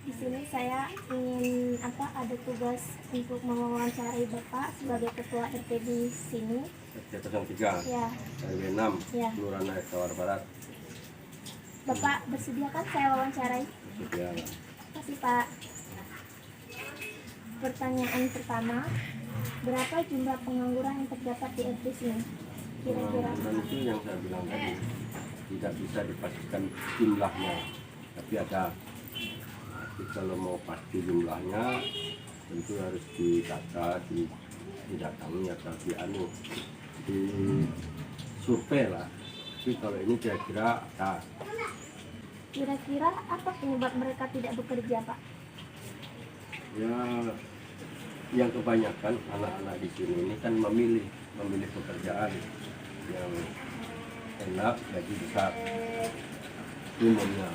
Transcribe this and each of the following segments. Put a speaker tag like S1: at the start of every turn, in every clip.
S1: Di sini saya ingin ada tugas untuk mewawancarai Bapak sebagai ketua RT di sini.
S2: RT 03,
S1: Ya,
S2: RW 6,
S1: ya.
S2: Kelurahan Air Tawar Barat.
S1: Bapak bersedia kan saya wawancarai?
S2: Bersedia.
S1: Terima kasih Pak. Pertanyaan pertama, berapa jumlah pengangguran yang terdapat di RT sini? Kira-kira.
S2: Nanti yang saya bilang tadi tidak bisa dipastikan jumlahnya, tapi ada. Tapi kalau mau pasti jumlahnya tentu harus didata, didatangi atau di survei lah. Tapi kalau ini kira-kira ada.
S1: Kira-kira apa penyebab mereka tidak bekerja, Pak?
S2: Ya, yang kebanyakan anak-anak di sini ini kan memilih pekerjaan yang enak, gaji besar umumnya,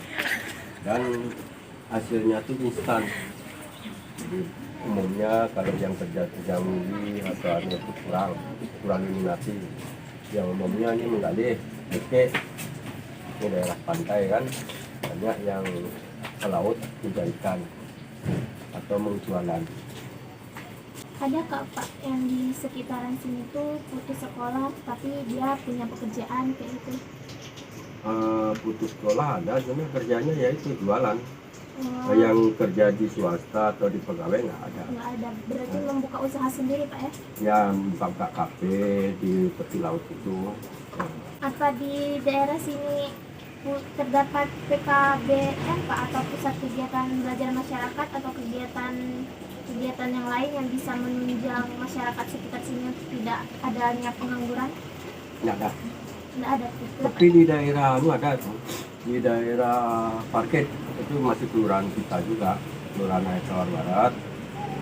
S2: dan hasilnya tuh instan. Jadi umumnya kalau yang kerja mili atau anu itu kurang diminati. Yang umumnya ini menggali oke, ini daerah pantai kan banyak yang ke laut juga ikan atau menjualan.
S1: Adakah Pak yang di sekitaran sini tuh putus sekolah tapi dia punya pekerjaan kayak gitu?
S2: Putus sekolah ada, cuma kerjanya yaitu jualan.
S1: Oh,
S2: Yang kerja di swasta atau di pegawai nggak ada.
S1: nggak ada. Berarti membuka usaha sendiri Pak ya?
S2: Ya buka kafe di tepi laut itu.
S1: Apa di daerah sini terdapat PKBM Pak atau pusat kegiatan belajar masyarakat atau kegiatan yang lain yang bisa menunjang masyarakat sekitar sini tidak adanya pengangguran?
S2: Nggak ada.
S1: Nggak ada.
S2: Tapi di daerah ada tuh, di daerah Parkit itu masih kelurahan kita juga, Kelurahan Air Tawar Barat,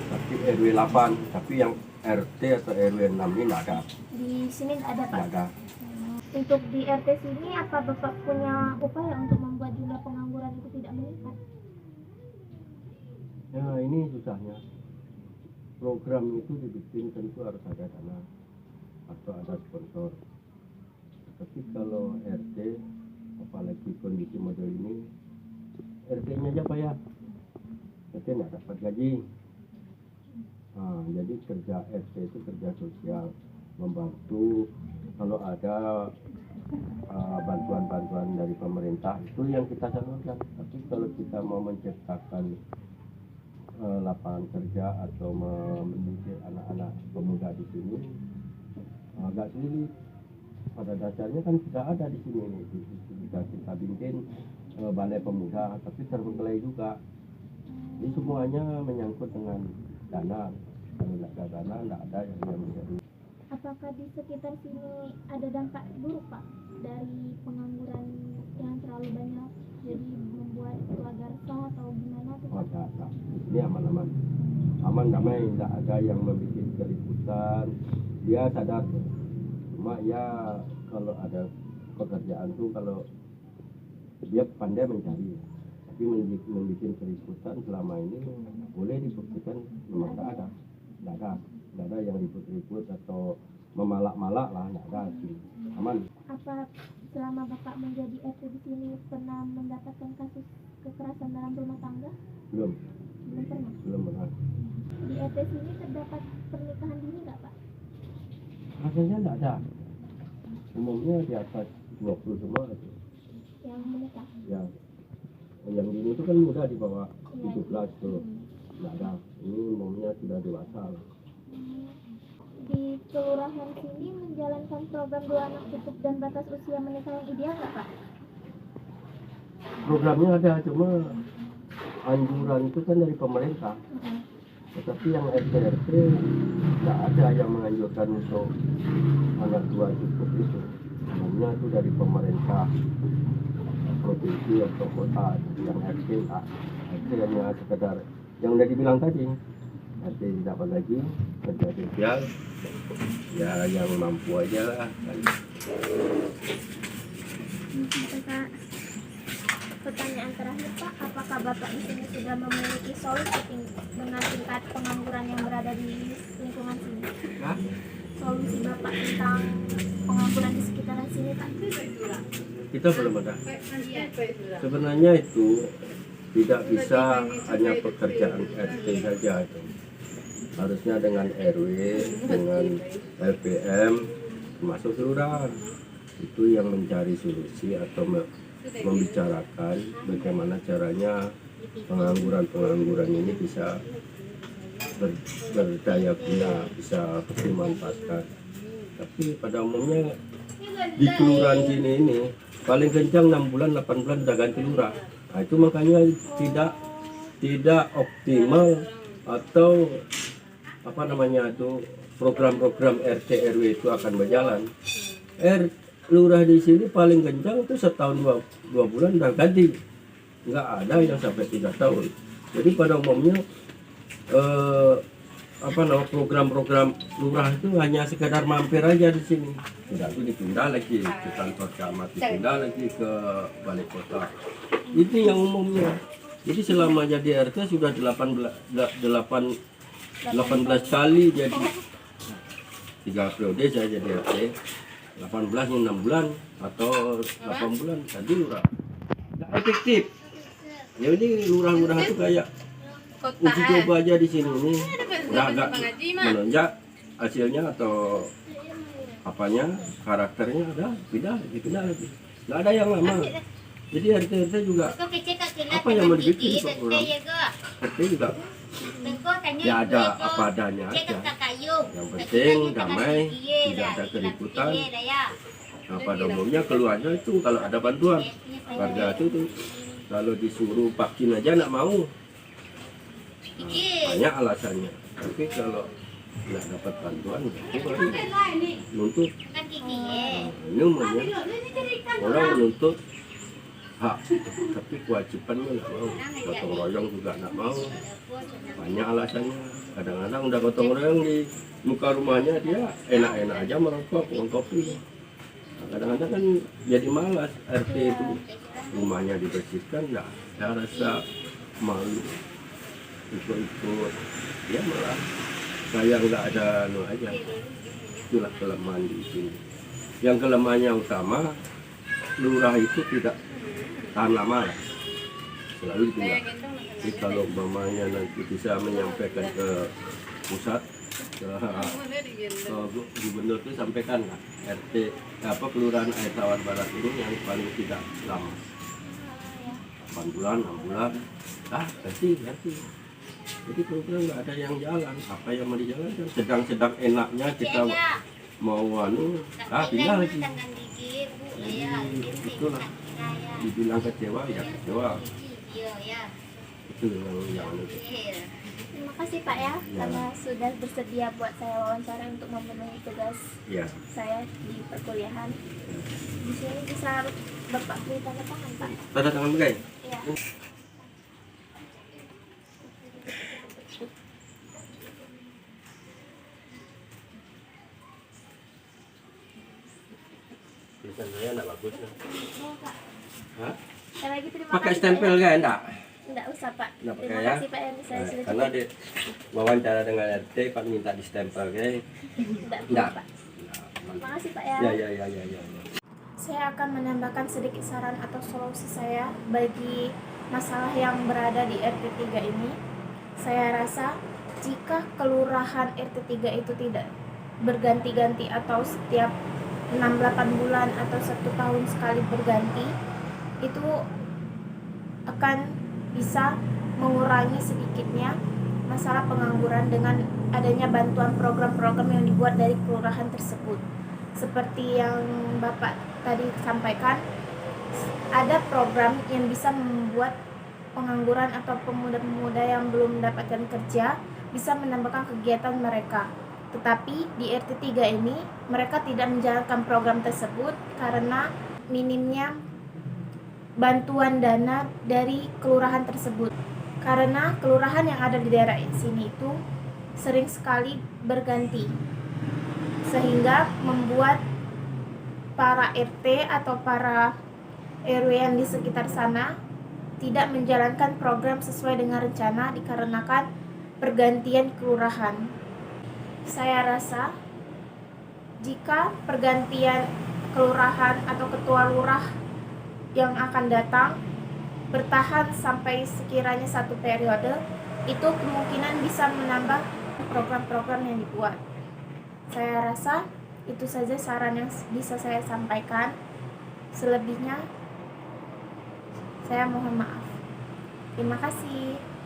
S2: tapi RW 8, tapi yang RT atau RW 6 ini nggak ada.
S1: Di sini nggak ada Pak?
S2: Nggak ada.
S1: Untuk di RT sini apa Bapak punya upaya untuk membuat jumlah pengangguran itu tidak meningkat?
S2: Ya ini susahnya. Program itu dibikin tentu harus ada dana atau ada sponsor. Tapi kalau RT, apalagi kondisi model ini, RT-nya aja Pak ya, RT nggak dapat gaji. Jadi kerja RT itu kerja sosial, membantu kalau ada bantuan-bantuan dari pemerintah itu yang kita salurkan. Tapi kalau kita mau menciptakan lapangan kerja atau mendidik anak-anak pemuda di sini agak sulit. Pada dasarnya kan sudah ada di sini, jika kita bikin balai pemuda, tapi terbengkalai juga. Jadi semuanya menyangkut dengan dana. Kalau tidak ada dana, tidak ada yang menjadi.
S1: Apakah di sekitar sini ada dampak buruk Pak dari pengangguran yang terlalu banyak, jadi membuat keluarga resah atau gimana tuh Pak?
S2: Ada. Ini aman-aman, aman damai, tidak ada yang membuat keributan. Dia sadar, cuma ya kalau ada pekerjaan tuh kalau dia pandai mencari, tapi membuat keributan selama ini boleh dibuktikan memang tidak ada yang ribut-ribut atau memalak-malak lah, tidak ada sih, aman.
S1: Apa selama Bapak menjadi RT di sini pernah mendapatkan kasus kekerasan dalam rumah tangga?
S2: Belum pernah.
S1: Di RT sini terdapat pernikahan dini nggak Pak?
S2: Rasanya tidak ada, umumnya di atas 20 semua itu.
S1: Yang menikah?
S2: Ya, yang dini itu kan muda, di bawah 17 tuh. Nggak ada, ini umumnya sudah dewasa.
S1: Di kelurahan sini menjalankan program 2 anak cukup dan batas usia menikah yang ideal nggak Pak?
S2: Programnya ada, cuma anjuran itu kan dari pemerintah. Tetapi yang RT nggak ada yang menganjurkan untuk anak 2 cukup itu. Umumnya itu dari pemerintah provinsi atau kota. Yang RT hanya sekedar yang udah dibilang tadi, RT tidak apa lagi kerja sosial, ya yang mampu aja lah kan.
S1: Pak, pertanyaan terakhir Pak, apakah Bapak di sini sudah memiliki solusi dengan tingkat pengangguran yang berada di lingkungan sini? Solusi Bapak tentang pengangguran di sekitaran sini Pak?
S2: Kita belum ada. Sebenarnya itu tidak bisa hanya pekerjaan RT saja itu. Harusnya dengan RW, dengan LPM, termasuk kelurahan itu yang mencari solusi atau membicarakan bagaimana caranya pengangguran ini bisa berdaya guna, bisa dimanfaatkan. Tapi pada umumnya di kelurahan sini ini paling kencang 6 bulan 8 bulan udah ganti lurah. Nah, itu makanya tidak optimal atau apa namanya itu program-program RT RW itu akan berjalan. Lurah di sini paling kencang itu setahun dua bulan udah ganti, nggak ada yang sampai 3 tahun. Jadi pada umumnya program-program lurah itu hanya sekedar mampir aja di sini, tidak itu dipindah lagi ke kantor camat, dipindah lagi ke balai kota. Itu yang umumnya. Jadi selama jadi RT sudah 18 kali jadi 3 periode saya jadi RT, 18 6 bulan atau 8 bulan tadi lurah nggak efektif. Ya ini lurah-lurah itu kayak uji coba aja di sini ini udah agak menonjak hasilnya atau apanya karakternya udah pindah lagi nggak ada yang lama. Jadi RT juga apa yang mau dibikin kok lurah RT juga ya ada apa adanya aja. Yang penting damai, tidak ada keributan. Nah, pada umumnya keluarnya itu kalau ada bantuan warga itu kalau disuruh vaksin aja nggak mau. Nah, banyak alasannya. Tapi kalau nggak dapat bantuan, itu baru nuntut. Ini umumnya orang menuntut hak, tapi kewajibannya nggak mau. Gotong royong juga nggak mau. Banyak alasannya. Kadang-kadang udah gotong royong di muka rumahnya dia enak-enak aja merokok, uang kopi. Nah, kadang-kadang kan jadi malas RT itu rumahnya dibersihkan, nggak ada rasa malu ikut-ikut. Ya malah kayak nggak ada aja. Itulah kelemahan di sini. Yang kelemahannya utama lurah itu tidak tahan lama lah. Selalu ditinggal. Jadi kalau mamanya nanti bisa menyampaikan ke pusat, ke gubernur itu sampaikan lah RT kelurahan Air Tawar Barat ini yang paling tidak lama 8 bulan 6 bulan ganti. Jadi program nggak ada yang jalan, apa yang mau dijalankan sedang enaknya kita mau pindah lagi. Jadi itulah dibilang kecewa ya kecewa. Itu yang
S1: Terima kasih Pak ya, karena sudah bersedia buat saya wawancara untuk memenuhi tugas saya di perkuliahan. Di sini bisa Bapak beri tanda tangan Pak.
S2: Tanda tangan pakai?
S1: Iya.
S2: Tulisan saya enggak bagus ya.
S1: Mau Pak.
S2: Hah?
S1: Sekali lagi terima
S2: Pakai
S1: kasih,
S2: stempel
S1: Pak, ya.
S2: kan enggak?
S1: Enggak usah Pak.
S2: Nggak pakai,
S1: Terima
S2: ya?
S1: kasih Pak ya, saya sudah
S2: Karena di wawancara dengan RT Pak minta di stempel kayak
S1: Enggak,
S2: enggak.
S1: Pak. Terima kasih Pak ya.
S2: Ya.
S1: Saya akan menambahkan sedikit saran atau solusi saya bagi masalah yang berada di RT 3 ini. Saya rasa jika kelurahan RT 3 itu tidak berganti-ganti atau setiap 6-8 bulan atau 1 tahun sekali berganti, itu akan bisa mengurangi sedikitnya masalah pengangguran dengan adanya bantuan program-program yang dibuat dari kelurahan tersebut. Seperti yang Bapak tadi sampaikan, ada program yang bisa membuat pengangguran atau pemuda-pemuda yang belum mendapatkan kerja bisa menambahkan kegiatan mereka. Tetapi di RT 3 ini mereka tidak menjalankan program tersebut karena minimnya bantuan dana dari kelurahan tersebut. Karena kelurahan yang ada di daerah sini itu sering sekali berganti, sehingga membuat para RT atau para RW yang di sekitar sana tidak menjalankan program sesuai dengan rencana dikarenakan pergantian kelurahan. Saya rasa jika pergantian kelurahan atau ketua lurah yang akan datang bertahan sampai sekiranya 1 periode, itu kemungkinan bisa menambah program-program yang dibuat. Saya rasa itu saja saran yang bisa saya sampaikan. Selebihnya saya mohon maaf. Terima kasih.